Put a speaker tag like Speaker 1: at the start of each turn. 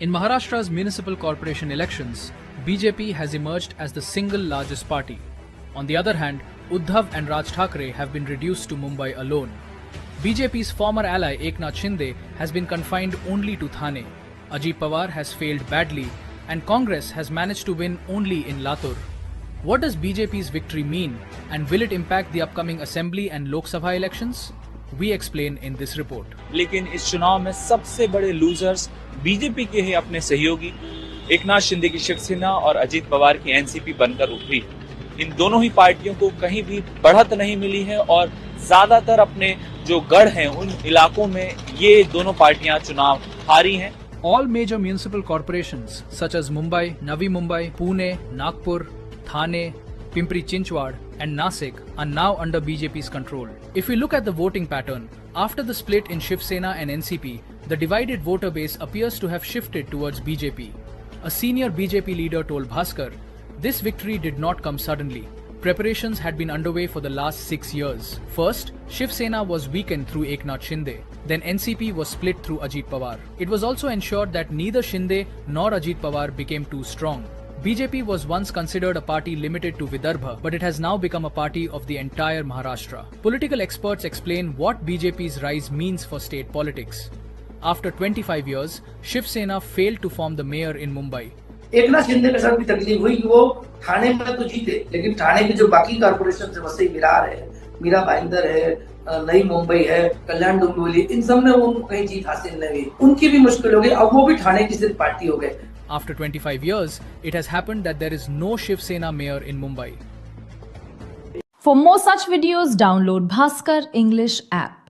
Speaker 1: In Maharashtra's municipal corporation elections, BJP has emerged as the single largest party. On the other hand, Uddhav and Raj Thackeray have been reduced to Mumbai alone. BJP's former ally Eknath Shinde has been confined only to Thane. Ajit Pawar has failed badly, and Congress has managed to win only in Latur. What does BJP's victory mean, and will it impact the upcoming Assembly and Lok Sabha elections? We explain in this report.
Speaker 2: लेकिन इस चुनाव में सबसे बड़े losers BJP के ही अपने सहयोगी एकनाथ शिंदे की शिवसेना और अजीत पवार की एनसीपी बनकर उभरी। इन दोनों ही पार्टियों को कहीं भी बढ़त नहीं मिली है और ज्यादातर अपने जो गढ़ हैं उन इलाकों में ये दोनों पार्टियां चुनाव हारी हैं।
Speaker 1: All major municipal corporations such as Mumbai, Navi Mumbai, Pune, Nagpur, Thane, Pimpri Chinchwad and Nasik are now under BJP's control. If we look at the voting pattern, after the split in Shiv Sena and NCP, the divided voter base appears to have shifted towards BJP. A senior BJP leader told Bhaskar, this victory did not come suddenly. Preparations had been underway for the last 6 years. First, Shiv Sena was weakened through Eknath Shinde. Then NCP was split through Ajit Pawar. It was also ensured that neither Shinde nor Ajit Pawar became too strong. BJP was once considered a party limited to Vidarbha, but it has now become a party of the entire Maharashtra. Political experts explain what BJP's rise means for state politics. After 25 years, Shiv Sena failed to form the mayor in Mumbai.
Speaker 3: Eknath Shinde के साथ भी तकलीफ हुई कि वो ठाणे में तो जीते, लेकिन ठाणे की जो बाकी कॉर्पोरेशन है, वसई विरार है, मीरा भाईंदर है, नई मुंबई है, कल्याण डोंबिवली, इन सब में वो कहीं जीत हासिल नहीं हुई। उनकी भी मुश्किल हो गई, अब वो भी ठाणे की सिर्फ पार्टी हो गए।
Speaker 1: After 25 years, it has happened that there is no Shiv Sena mayor in Mumbai.
Speaker 4: For more such videos, download Bhaskar English app.